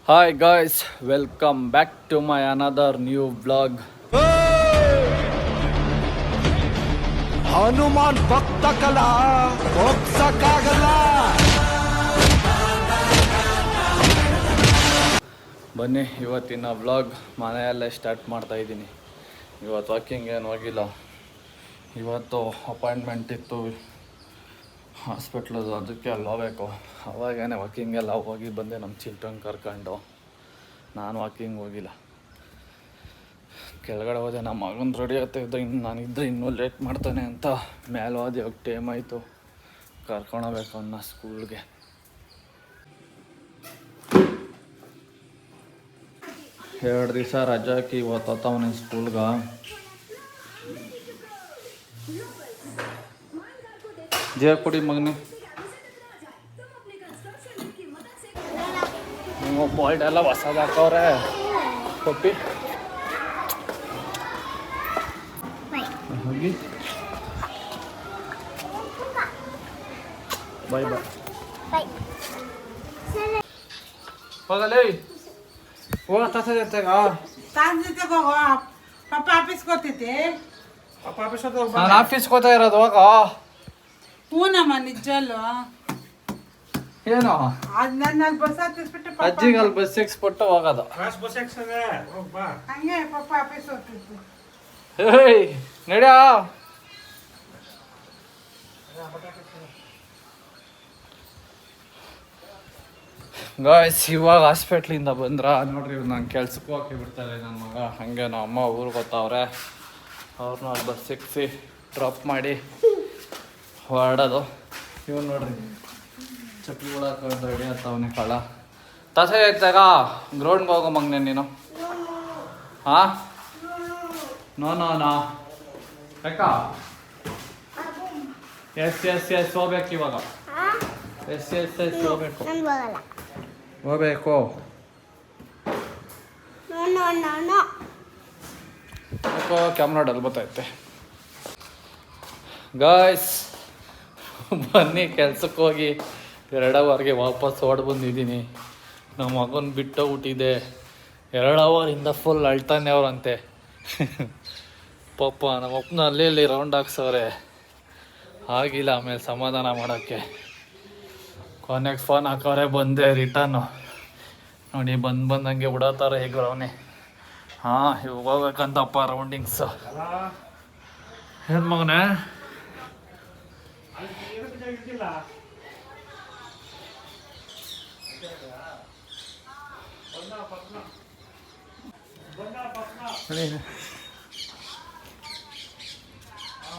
Hi guys, welcome back to my another new vlog. Hanuman ಭಕ್ತ ಕಲಾ ಹೋಗ್ಸಕ್ಕಾಗಲ್ಲ. ಬನ್ನಿ ಇವತ್ತಿನ ವ್ಲಾಗ್ ಮನೆಯಲ್ಲೇ ಸ್ಟಾರ್ಟ್ ಮಾಡ್ತಾ ಇದ್ದೀನಿ. ಇವತ್ತು ವಾಕಿಂಗ್ ಏನು ಹೋಗಿಲ್ಲ. ಇವತ್ತು ಅಪಾಯಿಂಟ್ಮೆಂಟ್ ಇತ್ತು ಹಾಸ್ಪಿಟ್ಲದು, ಅದಕ್ಕೆ ಅಲ್ಲಿ ಹೋಗಬೇಕು. ಅವಾಗೇನೆ ವಾಕಿಂಗೆಲ್ಲ ಹೋಗಿ ಬಂದೆ ನಮ್ಮ ಚಿಲ್ಡ್ರನ್ ಕರ್ಕೊಂಡು. ನಾನು ವಾಕಿಂಗ್ ಹೋಗಿಲ್ಲ, ಕೆಳಗಡೆ ಹೋದೆ. ನಮ್ಮ ಮಗನ ರೆಡಿ ಆಗ್ತಾ ಇದ್ದ, ನಾನಿದ್ದರೆ ಇನ್ನೂ ಲೇಟ್ ಮಾಡ್ತಾನೆ ಅಂತ ಮೇಲೆ ಹೋದೆ. ಇವಾಗ ಟೈಮ್ ಆಯಿತು, ಕರ್ಕೊಂಡೋಗ್ಬೇಕು ಅವನ್ನ ಸ್ಕೂಲ್ಗೆ. ಎರಡು ದಿವಸ ರಜೆ ಹಾಕಿ ಇವತ್ತು ಹೋಗ್ತಾವನೆ ಸ್ಕೂಲ್ಗೆ. ಜೀವ ಕೊಡಿ ಮಗನೇ. ನೀವು ಬಾಯ್ಡ್ ಎಲ್ಲ ಹೊಸದು ಹಾಕವ್ರೆ. ಪಪ್ಪಿ ಹೋಗಿ ಬಾಯ್ ಬಾಯ್ ಹೋಗಲೇ. ಹೋಗ ತಾಸಗ ಪಪ್ಪ ಆಫೀಸ್ಗೆ ಹೋಗ್ತೈತೆ. ಪಪ್ಪ ಆಫೀಸ್ ನಾನು ಆಫೀಸ್ಗೆ ಹೋಗ್ತಾ ಇರೋದು. ಹೋಗ. ಹೂನಮ್ಮ ನಿಜಲ್ಲೋ. ಏನು ಅದು ನನ್ನ ಬಸ್ ಹತ್ತಿಸ್ಬಿಟ್ಟು ಅಜ್ಜಿಗೆ ಅಲ್ಲಿ ಬಸ್ ಸಿಕ್ಸ್ಬಿಟ್ಟು ಹೋಗೋದು. ಹಂಗೆ ಪಪ್ಪ ಆಫೀಸ್ ಹೋಗ್ತಿತ್ತು. ಏಯ್ ನಡ್ಯಾ. ಗಾಯ್ಸ್ ಇವಾಗ ಹಾಸ್ಪಿಟ್ಲಿಂದ ಬಂದ್ರ ನೋಡ್ರಿ. ನಾನು ಕೆಲ್ಸಕ್ಕೆ ಹೋಗಿ ಬಿಡ್ತಾರೆ ನನ್ನ ಮಗ. ಹಾಗೆ ನಮ್ಮ ಅಮ್ಮ ಊರಿಗೆ ಗೊತ್ತವ್ರೆ. ಅವ್ರನ್ನ ಅಲ್ಲಿ ಬಸ್ ಸಿಕ್ಸಿ ಡ್ರಾಪ್ ಮಾಡಿ ಹೊರಡೋದು. ಇವ್ನು ನೋಡ್ರಿ ಚಪ್ಪಲಿಗಳು ಹಾಕೊಂಡು ರೆಡಿ ಆಗ್ತಾವನೆ ಕಳ್ಳ. ತಾಸೆ ಆಯ್ತಾಗ ಗ್ರೌಂಡ್ಗೆ ಹೋಗೋ ಮಗನೆ ನೀನು. ಹಾಂ ನೋ ಯಾಕಾ? ಎಸ್ ಹೋಗ್ಬೇಕು ಇವಾಗ. ಎಸ್ ಹೋಗ್ಬೇಕು ಹೋಗ್ಬೇಕು. ಯಾಕೋ ಕ್ಯಾಮ್ರಾಡಲ್ಲಿ ಬರ್ತೈತೆ. ಗಾಯ್ಸ್ ಬನ್ನಿ, ಕೆಲ್ಸಕ್ಕೆ ಹೋಗಿ 2 ಅವರ್ಗೆ ವಾಪಸ್ ಹೊಡ್ ಬಂದಿದ್ದೀನಿ. ನಮ್ಮ ಮಗನ ಬಿಟ್ಟು ಹುಟ್ಟಿದೆ. 2 ಅವರಿಂದ ಫುಲ್ ಅಳ್ತಾನೆ ಅವ್ರಂತೆ. ಪಾಪ ನಮ್ಮ ಅಪ್ಪನ ಅಲ್ಲಿ ರೌಂಡ್ ಹಾಕ್ಸವ್ರೆ. ಆಗಿಲ್ಲ ಆಮೇಲೆ ಸಮಾಧಾನ ಮಾಡೋಕ್ಕೆ. ಕೊನೆಗೆ ಫೋನ್ ಹಾಕೋರೆ, ಬಂದೆ ರಿಟರ್ನು. ನೋಡಿ ಬಂದಂಗೆ ಬಿಡೋತಾರೆ ಈಗ ಅವನೇ. ಹಾಂ ಇವಾಗ ಹೋಗ್ಬೇಕಂತಪ್ಪ ರೌಂಡಿಂಗ್ಸು. ಏನು ಮಗನೇ?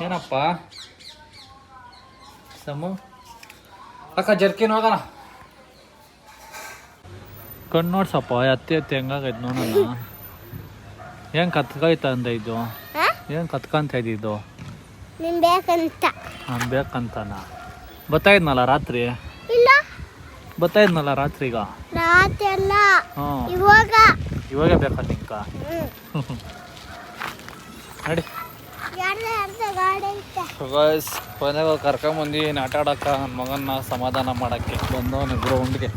ಏನಪ್ಪ ಸಮು ಅಕ್ಕ ಜರ್ಕಿನ್ ಹೋಗೋಣ. ಕಣ್ಣು ನೋಡ್ಸಪ್ಪ, ಎತ್ತಿ ಹೆಂಗಾಗೈತೆ ನೋಡೋಣ. ಏನು ಕತ್ಕೈತ ಅಂದ ಇದು? ಏನು ಕತ್ಕೊಂತ ಇದ್ದಿದ್ದು? ನಾನು ಬೇಕಂತನ ಬತ್ತಾಯಿದ್ನಲ್ಲ ರಾತ್ರಿ. ಬತ್ತಾಯಿದ್ನಲ್ಲ ರಾತ್ರಿಗ. ಹ್ಞೂ ಇವಾಗ ಬೇಕಾ ನಿಂಕ? ನಡಿ ಕೊನೆಗೆ ಕರ್ಕೊಂಬಂದು ಆಟ ಆಡೋಕ್ಕ ನನ್ನ ಮಗನ್ನ ಸಮಾಧಾನ ಮಾಡೋಕ್ಕೆ ಬಂದವನು ಗ್ರೌಂಡ್ಗೆ.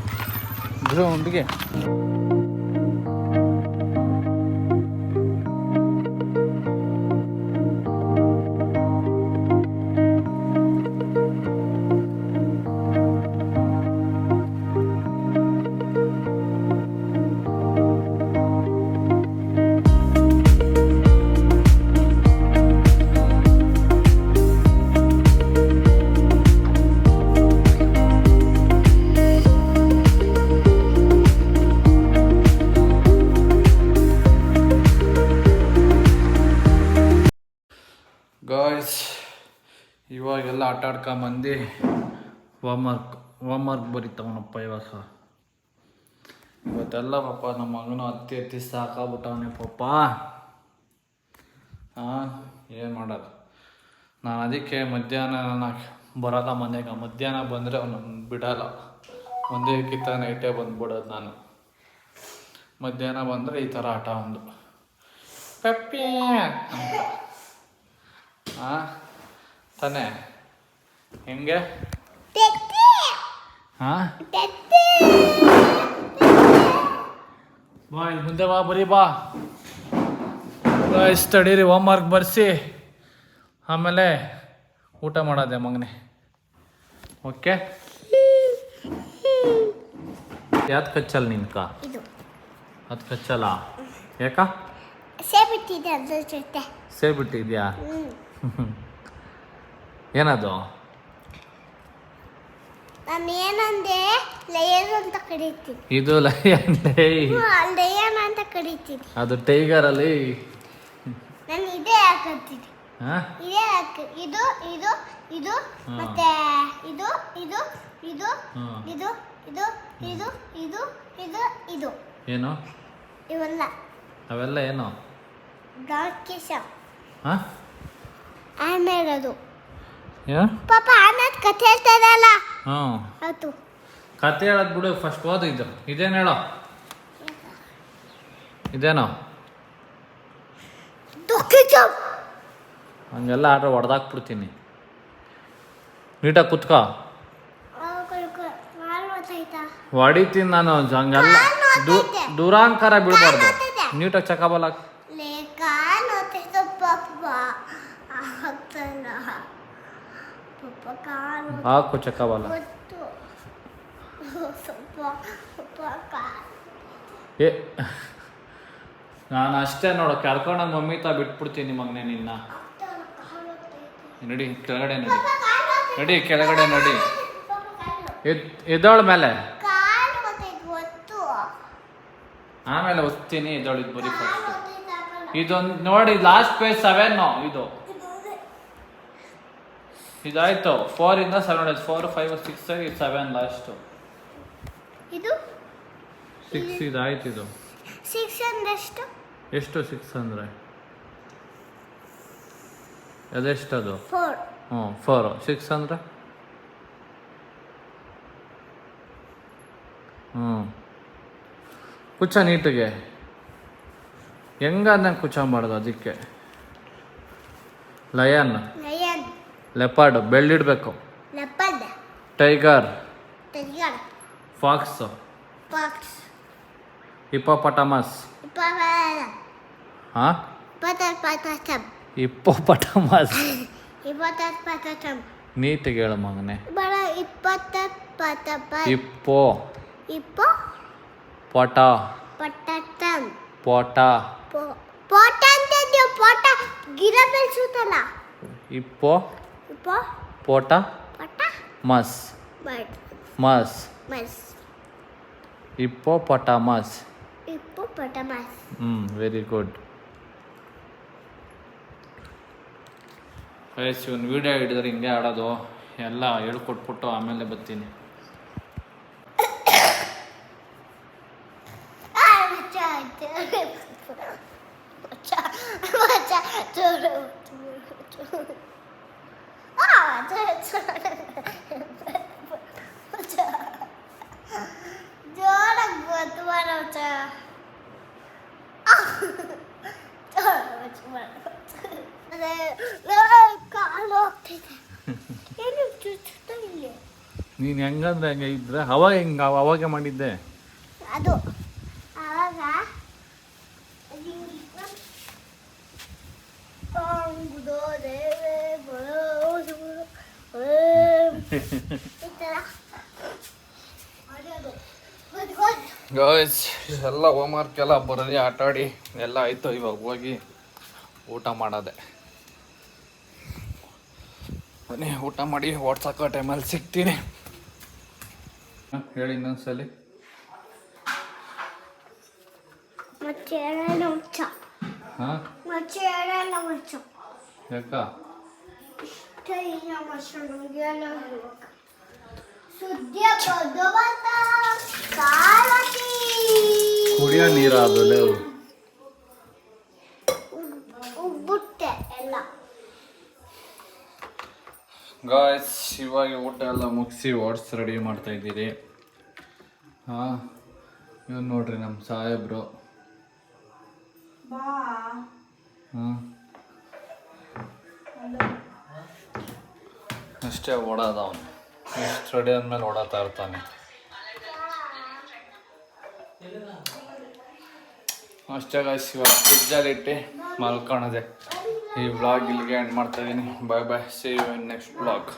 ಗಾಯ್ಸ್ ಇವಾಗೆಲ್ಲ ಆಟ ಆಡ್ಕೊಂಬಂದು ಹೋಮ್ವರ್ಕ್ ಬರೀತಾವನಪ್ಪ. ಇವತ್ತೆಲ್ಲ ಪಾಪ ನಮ್ಮ ಮಗನು ಹತ್ತಿ ಸಾಕಾಗ್ಬಿಟ್ಟವನೇ ಪಾಪ. ಹಾಂ ಏನು ಮಾಡೋದು. ನಾನು ಅದಕ್ಕೆ ಮಧ್ಯಾಹ್ನ ಬರೋಲ್ಲ ಮನೆಗೆ. ಮಧ್ಯಾಹ್ನ ಬಂದರೆ ಅವನು ಬಿಡಲ್ಲ. ಒಂದೇ ಕಿತ್ತ ನೈಟೇ ಬಂದ್ಬಿಡೋದು ನಾನು. ಮಧ್ಯಾಹ್ನ ಬಂದರೆ ಈ ಥರ ಆಟ ಒಂದು ಪಪ್ಪಿ ಅಂತ. ಹಾಂ ತಾನೇ ಹೆಂಗೆ? ಹಾಂ ಬಾ ಇಲ್ಲಿ ಮುಂದೆ ಬಾ ಬರೀ ಬಾ ತಡೀರಿ ಹೋಮ್ವರ್ಕ್ ಬರ್ಸಿ ಆಮೇಲೆ ಊಟ ಮಾಡೋದೆ ಮಗನೆ. ಓಕೆ ಯಾವ್ದು ಕಚ್ಚಲ್ಲ ನಿನ್ಕ ಇದು ಅದು ಕಚ್ಚಲ್ಲ ಯಾಕ ಸೇಬಿಟ್ಟಿದೆ ಅದ್ರ ಜೊತೆ. ಸೇಬಿಟ್ಟಿದ್ಯಾ ಏನದು ನಾನು ಏನಂದೆ ಲೇಯರ್ ಅಂತ ಕರಿತೀನಿ. ಇದು ಲಯನ್ ಲೇಯರ್ ಅಂತ ಕರಿತೀನಿ. ಅದು ಟೈಗರ್ ಅಲ್ಲಿ ನಾನು ಇದೇ ಹಾಕಂತೀನಿ. ಹಾ ಇದೇ ಹಾಕ ಇದು ಇದು ಇದು ಮತ್ತೆ ಇದು ಇದು ಇದು ಇದು ಇದು ಇದು ಇದು ಇದು ಇದು ಏನು ಇವೆಲ್ಲ ಅವೆಲ್ಲ ಏನು ಗಾಕೆಶ ಹಾ ಆಮೇಲೆ ಅದು ಯಾ ಪಾಪ ಆಮೇಲೆ ಕಥೆ ಹೇಳ್ತಾರಲ್ಲ ಹ್ಞೂ ಅದು ಕತೆ ಹೇಳೋದು ಬಿಡು ಫಸ್ಟ್ ಓದು ಇದು ಇದೇನು ಹೇಳೋ ಇದೇನೋ ಹಂಗೆಲ್ಲ ಆಡ್ರೆ ಹೊಡೆದಾಕ್ಬಿಡ್ತೀನಿ. ನೀಟಾಗಿ ಕುತ್ಕೋ ಹೊಡಿತೀನಿ ನಾನು ಹಂಗೆಲ್ಲ ದೂರಾಂಕಾರ ಬಿಡಬಾರ್ದು. ನೀಟಾಗಿ ಚಕಬಲ ಹಾಕು ಚಕಬಲ. ಏ ನಾನು ಅಷ್ಟೇ ನೋಡು ಕರ್ಕೊಂಡು ಮಮ್ಮಿ ತಾ ಬಿಟ್ಬಿಡ್ತೀನಿ ಮಗನೆ ನಿನ್ನ. ನಡಿ ಕೆಳಗಡೆ ನಡಿ ನಡಿ ಕೆಳಗಡೆ ನಡಿ ಎದ್ದೋಳ ಮೇಲೆ ಆಮೇಲೆ ಓದ್ತೀನಿ ಎದ್ದೋಳಿದ್ ಬರೀ ಫಸ್ಟ್ ಇದೊಂದು ನೋಡಿ ಲಾಸ್ಟ್ ಪೇಜ್ 7 ಇದು ಇದಾಯ್ತು 4 ಇಂದ 7 4 5 6 7 ಲಾಸ್ಟ್ ಇದು 6 ಇದಾಯ್ತು. ಇದು 6 ಅಂದ್ರೆ ಎಷ್ಟು 6 ಅಂದರೆ ಅದೆಷ್ಟದು 4 ಹ್ಞೂ 4 6 ಅಂದರೆ ಕುಚ್ಚ ನೀಟಿಗೆ ಹೆಂಗ ನಂಗೆ ಕುಚ್ಚ ಮಾಡೋದು ಅದಕ್ಕೆ ಲಯನ್ ಲಯನ್ ಲೆಪರ್ಡ್ ಬೆಳ್ಳಿಡ್ಬೇಕು leopard tiger tiger fox fox hippopotamus ಹಾ ಪಟಾಪಟಮ್ ಹಿಪ್ಪೋಪಟಮಸ್ ಹಿಪ್ಪೋಪಟಮ್ ನೀಟಿಗೆ ಹೇಳು ಮಗನೆ. ಬರ ಹಿಪ್ಪೋಪಟಮ್ ಹಿಪ್ಪೋ ಹಿಪ್ಪೋ ಪಟ ಪಟಟಮ್ ಪೋಟ ಪೋಟ ಅಂತ ಪೋಟ ಗಿಡ ಬೆಳೆಸುತ್ತಲ್ಲ ಹಿಪ್ಪೋ ಹಿಪ್ಪೋ ಪೋಟ ಪಟ ಮಸ್ ಬಟ್ ಮಸ್ ಮಸ್ ಹಿಪ್ಪೋಪಟಮಸ್ ಹಿಪ್ಪೋಪಟಮಸ್. Very good. ಇವನು ವಿಡಿಯೋ ಹಿಡಿದ್ರೆ ಹಿಂಗೆ ಆಡೋದು ಎಲ್ಲ ಹೇಳ್ಕೊಟ್ಬಿಟ್ಟು ಆಮೇಲೆ ಬರ್ತೀನಿ. ನೀನು ಹೆಂಗಂದ್ರೆ ಹಂಗೆ ಇದ್ರೆ ಅವಾಗ ಹೆಂಗೆ ಅವಾಗೆ ಮಾಡಿದ್ದೆ ಅದು ಆವಾಗ ಗಾಯ್ಸ್ ಎಲ್ಲ ಹೋಮ್ವರ್ಕ್ ಎಲ್ಲ ಬರೋದೇ ಆಟಾಡಿ ಎಲ್ಲ ಆಯಿತು. ಇವಾಗ ಹೋಗಿ ಊಟ ಮಾಡೋದೆ. ಬನ್ನಿ ಊಟ ಮಾಡಿ ವಾಟ್ಸಕ್ಕ ಟೈಮಲ್ಲಿ ಸಿಗ್ತೀನಿ. ಹೇಳಿ ಇನ್ನೊಂದ್ಸಲಿ. ಹಾಂ ಯಾಕ ಕುಡಿಯೋ ನೀರು ಆದಲೆ ಗಾಯ್ಸ್ ಇವಾಗ ಊಟ ಎಲ್ಲ ಮುಗಿಸಿ ವಾಟ್ಸ್ ರೆಡಿ ಮಾಡ್ತಾ ಇದ್ದೀರಿ. ಹಾಂ ಇವ್ನು ನೋಡ್ರಿ ನಮ್ಮ ಸಾಹೇಬ್ರು. ಹಾಂ ಅಷ್ಟೇ ಓಡೋದ ಅವನು. ಇಷ್ಟು ರೆಡಿ ಆದ್ಮೇಲೆ ಓಡಾಡ್ತಾ ಇರ್ತಾನೆ. ಅಷ್ಟೇ ಗಾಯ್ಸ್, ಇವಾಗ ಫ್ರಿಜ್ಜಲ್ಲಿ ಇಟ್ಟು ಮಲ್ಕೊಳದೆ. ಈ ವ್ಲಾಗ್ ಇಲ್ಲಿಗೆ ಎಂಡ್ ಮಾಡ್ತಾಯಿದ್ದೀನಿ. Bye bye, see you in next vlog.